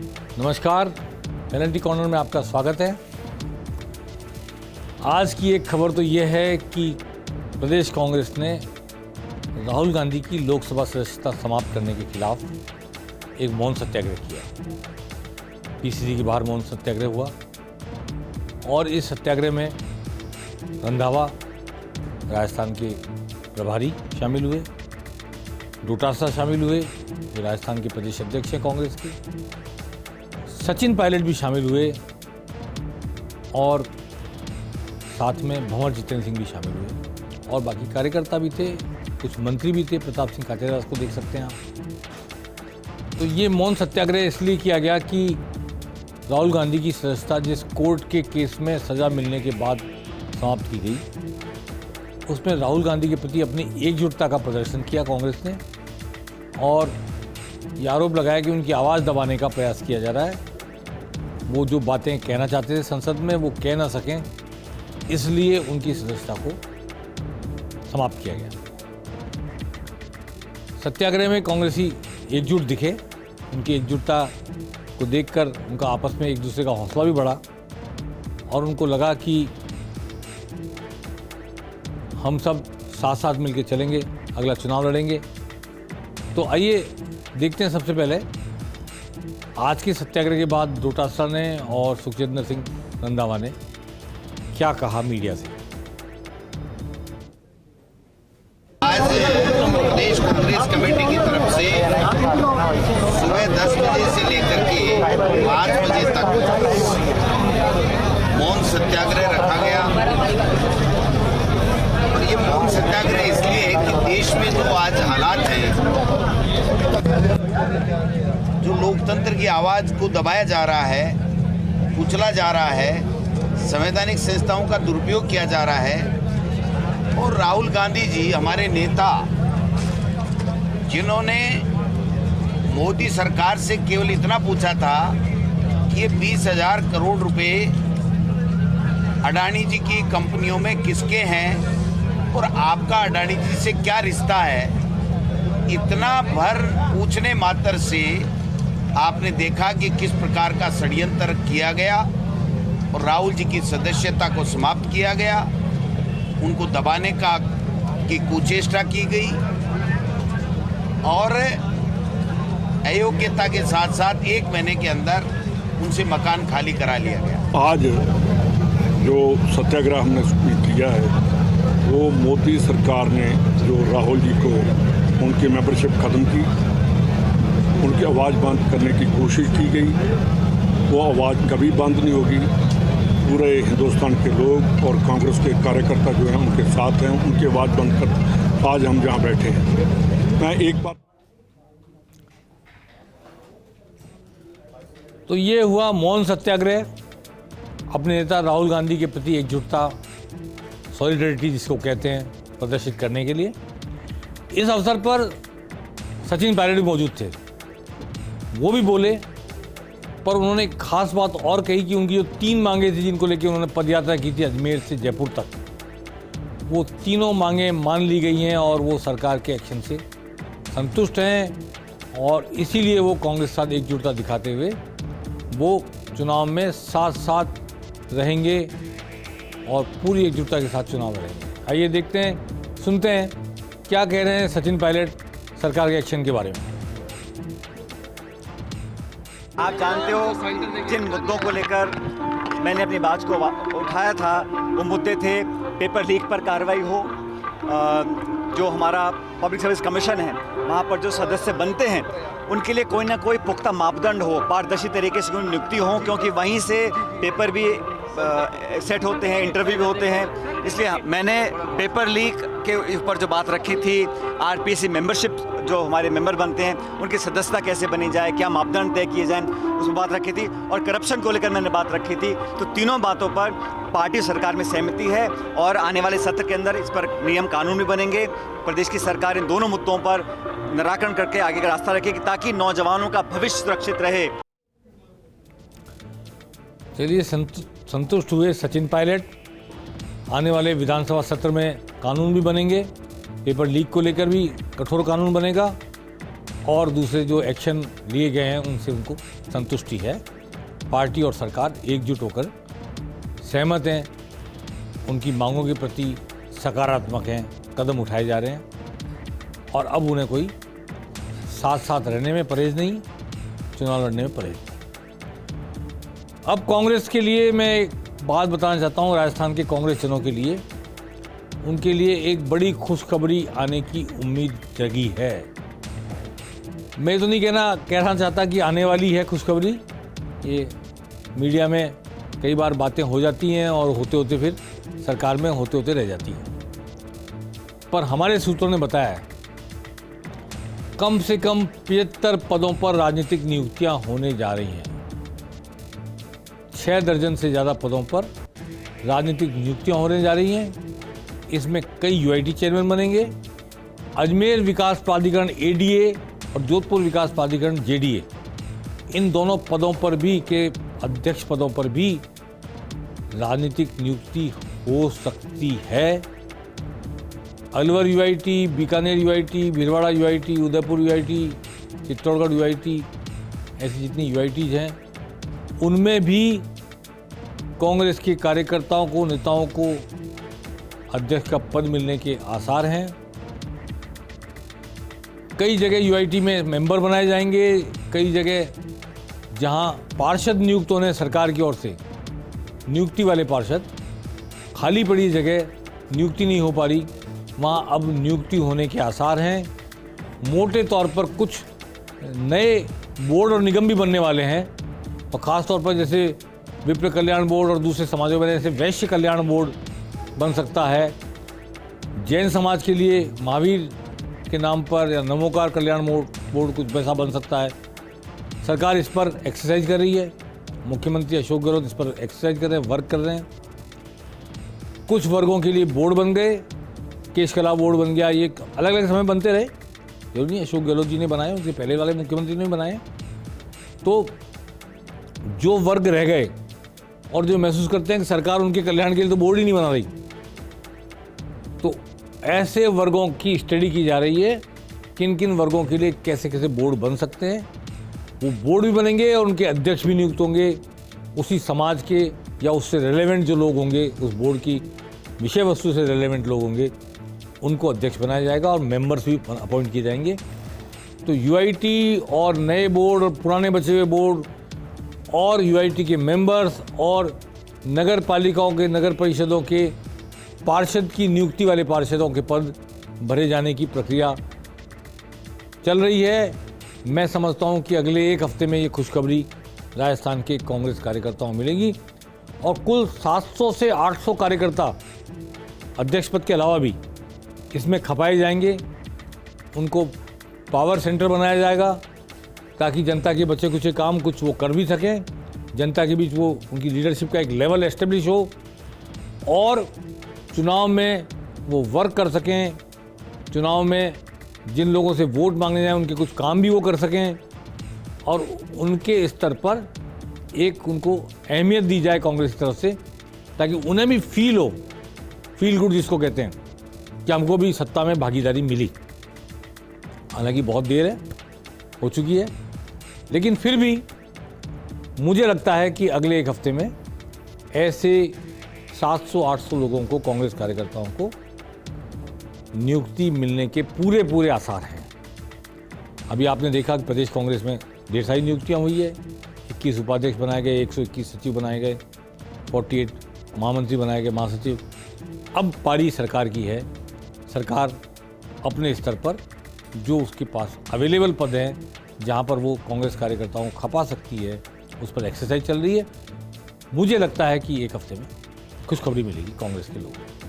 नमस्कार, L&T corner में आपका स्वागत है। आज की एक खबर तो ये है कि प्रदेश कांग्रेस ने राहुल गांधी की लोकसभा सदस्यता समाप्त करने के खिलाफ एक मौन सत्याग्रह किया। पीसीसी के बाहर मौन सत्याग्रह हुआ और इस सत्याग्रह में रंधावा राजस्थान के प्रभारी शामिल हुए, डोटासरा शामिल हुए जो राजस्थान के प्रदेश अध्यक्ष हैं कांग्रेस के, सचिन पायलट भी शामिल हुए और साथ में भंवर जितेंद्र सिंह भी शामिल हुए और बाकी कार्यकर्ता भी थे, कुछ मंत्री भी थे। प्रताप सिंह खाचरियावास को देख सकते हैं आप। तो ये मौन सत्याग्रह इसलिए किया गया कि राहुल गांधी की सदस्यता जिस कोर्ट के केस में सज़ा मिलने के बाद समाप्त की गई, उसमें राहुल गांधी के प्रति अपनी एकजुटता का प्रदर्शन किया कांग्रेस ने और ये आरोप लगाया कि उनकी आवाज़ दबाने का प्रयास किया जा रहा है। वो जो बातें कहना चाहते थे संसद में वो कह ना सकें, इसलिए उनकी सदस्यता को समाप्त किया गया। सत्याग्रह में कांग्रेसी एकजुट दिखे। उनकी एकजुटता को देखकर उनका आपस में एक दूसरे का हौसला भी बढ़ा और उनको लगा कि हम सब साथ साथ मिलकर चलेंगे, अगला चुनाव लड़ेंगे। तो आइए देखते हैं सबसे पहले आज के सत्याग्रह के बाद डोटासरा ने और सुखजिंदर सिंह रंधावा ने क्या कहा मीडिया से। आज प्रदेश कांग्रेस कमेटी की तरफ से सुबह 10 बजे से लेकर के 5 बजे तक मौन सत्याग्रह रखा गया और ये मौन सत्याग्रह इसलिए है कि देश में जो आज हालात हैं, जो लोकतंत्र की आवाज को दबाया जा रहा है, कुचला जा रहा है, संवैधानिक संस्थाओं का दुरुपयोग किया जा रहा है और राहुल गांधी जी हमारे नेता, जिन्होंने मोदी सरकार से केवल इतना पूछा था कि ये 20,000 करोड़ रुपए अडानी जी की कंपनियों में किसके हैं और आपका अडानी जी से क्या रिश्ता है, इतना भर पूछने मात्र से आपने देखा कि किस प्रकार का षड्यंत्र किया गया और राहुल जी की सदस्यता को समाप्त किया गया, उनको दबाने की कुचेष्टा की गई और अयोग्यता के साथ साथ 1 महीने के अंदर उनसे मकान खाली करा लिया गया। आज जो सत्याग्रह हमने किया है वो मोदी सरकार ने जो राहुल जी को उनकी मेंबरशिप ख़त्म की, उनकी आवाज़ बंद करने की कोशिश की गई। वो आवाज़ कभी बंद नहीं होगी। पूरे हिंदुस्तान के लोग और कांग्रेस के कार्यकर्ता जो हैं उनके साथ हैं, उनकी आवाज़ बंद कर आज हम जहाँ बैठे हैं। मैं एक बात तो ये हुआ मौन सत्याग्रह, अपने नेता राहुल गांधी के प्रति एकजुटता, सॉलिडरिटी जिसको कहते हैं, प्रदर्शित करने के लिए। इस अवसर पर सचिन पायलट भी मौजूद थे। वो भी बोले, पर उन्होंने एक खास बात और कही कि उनकी जो 3 मांगे थी जिनको लेकर उन्होंने पदयात्रा की थी अजमेर से जयपुर तक, वो तीनों मांगे मान ली गई हैं और वो सरकार के एक्शन से संतुष्ट हैं और इसीलिए वो कांग्रेस के साथ एकजुटता दिखाते हुए वो चुनाव में साथ साथ रहेंगे और पूरी एकजुटता के साथ चुनाव लड़ेंगे। आइए देखते हैं, सुनते हैं क्या कह रहे हैं सचिन पायलट सरकार के एक्शन के बारे में। आप जानते हो जिन मुद्दों को लेकर मैंने अपनी बात को उठाया था, वो मुद्दे थे पेपर लीक पर कार्रवाई हो, जो हमारा पब्लिक सर्विस कमीशन है वहाँ पर जो सदस्य बनते हैं उनके लिए कोई ना कोई पुख्ता मापदंड हो, पारदर्शी तरीके से उनकी नियुक्ति हो, क्योंकि वहीं से पेपर भी सेट होते हैं, इंटरव्यू भी होते हैं। इसलिए मैंने पेपर लीक के ऊपर जो बात रखी थी, आरपीसी मेंबरशिप जो हमारे मेंबर बनते हैं उनकी सदस्यता कैसे बनी जाए, क्या मापदंड तय किए जाएं, उसमें बात रखी थी और करप्शन को लेकर मैंने बात रखी थी। तो तीनों बातों पर पार्टी सरकार में सहमति है और आने वाले सत्र के अंदर इस पर नियम कानून भी बनेंगे। प्रदेश की सरकार इन दोनों मुद्दों पर निराकरण करके आगे का रास्ता रखेगी ताकि नौजवानों का भविष्य सुरक्षित रहे। चलिए, संतुष्ट हुए सचिन पायलट। आने वाले विधानसभा सत्र में कानून भी बनेंगे, पेपर लीक को लेकर भी कठोर कानून बनेगा और दूसरे जो एक्शन लिए गए हैं उनसे उनको संतुष्टि है। पार्टी और सरकार एकजुट होकर सहमत हैं, उनकी मांगों के प्रति सकारात्मक हैं, कदम उठाए जा रहे हैं और अब उन्हें कोई साथ साथ रहने में परहेज नहीं, चुनाव लड़ने में परहेज नहीं। अब कांग्रेस के लिए मैं एक बात बताना चाहता हूँ, राजस्थान के कांग्रेस जनों के लिए, उनके लिए एक बड़ी खुशखबरी आने की उम्मीद जगी है। मैं तो नहीं कहना चाहता कि आने वाली है खुशखबरी, ये मीडिया में कई बार बातें हो जाती हैं और होते होते फिर सरकार में होते होते रह जाती हैं। पर हमारे सूत्रों ने बताया है कम से कम 75 पदों पर राजनीतिक नियुक्तियां होने जा रही हैं। 6 दर्जन से ज़्यादा पदों पर राजनीतिक नियुक्तियां होने जा रही हैं। इसमें कई यूआईटी चेयरमैन बनेंगे। अजमेर विकास प्राधिकरण एडीए और जोधपुर विकास प्राधिकरण जेडीए, इन दोनों पदों पर भी के अध्यक्ष पदों पर भी राजनीतिक नियुक्ति हो सकती है। Alwar UIT, Bikaner UIT, Bhilwara UIT, Udaipur UIT, Chittorgarh UIT, ऐसी जितनी यूआईटीज हैं उनमें भी कांग्रेस के कार्यकर्ताओं को, नेताओं को अध्यक्ष का पद मिलने के आसार हैं। कई जगह यूआईटी में मेंबर बनाए जाएंगे, कई जगह जहां पार्षद नियुक्त होने सरकार की ओर से, नियुक्ति वाले पार्षद, खाली पड़ी जगह नियुक्ति नहीं हो पा रही, वहाँ अब नियुक्ति होने के आसार हैं। मोटे तौर पर कुछ नए बोर्ड और निगम भी बनने वाले हैं और ख़ास तौर पर जैसे विप्र कल्याण बोर्ड और दूसरे समाजों में जैसे वैश्य कल्याण बोर्ड बन सकता है। जैन समाज के लिए महावीर के नाम पर या नमोकार कल्याण बोर्ड कुछ वैसा बन सकता है। सरकार इस पर एक्सरसाइज कर रही है, मुख्यमंत्री अशोक गहलोत इस पर एक्सरसाइज कर रहे हैं, वर्क कर रहे हैं। कुछ वर्गों के लिए बोर्ड बन गए, केश कला बोर्ड बन गया, ये अलग अलग समय बनते रहे, जरूरी नहीं अशोक गहलोत जी ने बनाए, उनके पहले वाले मुख्यमंत्री ने बनाए। तो जो वर्ग रह गए और जो महसूस करते हैं कि सरकार उनके कल्याण के लिए तो बोर्ड ही नहीं बना रही, तो ऐसे वर्गों की स्टडी की जा रही है किन किन वर्गों के लिए कैसे कैसे बोर्ड बन सकते हैं। वो बोर्ड भी बनेंगे और उनके अध्यक्ष भी नियुक्त होंगे। उसी समाज के या उससे रेलेवेंट जो लोग होंगे, उस बोर्ड की विषय वस्तु से रेलेवेंट लोग होंगे, उनको अध्यक्ष बनाया जाएगा और मेंबर्स भी अपॉइंट किए जाएंगे। तो यूआईटी और नए बोर्ड और पुराने बचे हुए बोर्ड और यूआईटी के मेंबर्स और नगर पालिकाओं के, नगर परिषदों के पार्षद की नियुक्ति वाले पार्षदों के पद भरे जाने की प्रक्रिया चल रही है। मैं समझता हूं कि अगले एक हफ्ते में ये खुशखबरी राजस्थान के कांग्रेस कार्यकर्ताओं मिलेगी और कुल 700 से 800 कार्यकर्ता अध्यक्ष पद के अलावा भी इसमें खपाए जाएंगे। उनको पावर सेंटर बनाया जाएगा ताकि जनता के बचे कुछ काम कुछ वो कर भी सकें, जनता के बीच वो उनकी लीडरशिप का एक लेवल एस्टेब्लिश हो और चुनाव में वो वर्क कर सकें। चुनाव में जिन लोगों से वोट मांगने जाएं उनके कुछ काम भी वो कर सकें और उनके स्तर पर एक उनको अहमियत दी जाए कांग्रेस की तरफ से, ताकि उन्हें भी फील गुड जिसको कहते हैं, कि हमको भी सत्ता में भागीदारी मिली। हालांकि बहुत देर है, हो चुकी है, लेकिन फिर भी मुझे लगता है कि अगले एक हफ्ते में ऐसे 700-800 लोगों को, कांग्रेस कार्यकर्ताओं को नियुक्ति मिलने के पूरे आसार हैं। अभी आपने देखा कि प्रदेश कांग्रेस में ढेर सारी नियुक्तियाँ हुई है। 21 उपाध्यक्ष बनाए गए, 121 सचिव बनाए गए, 48 महामंत्री बनाए गए, महासचिव। अब पारी सरकार की है। सरकार अपने स्तर पर जो उसके पास अवेलेबल पद हैं, जहां पर वो कांग्रेस कार्यकर्ताओं को खपा सकती है, उस पर एक्सरसाइज चल रही है। मुझे लगता है कि एक हफ्ते में खुशखबरी मिलेगी कांग्रेस के लोगों को।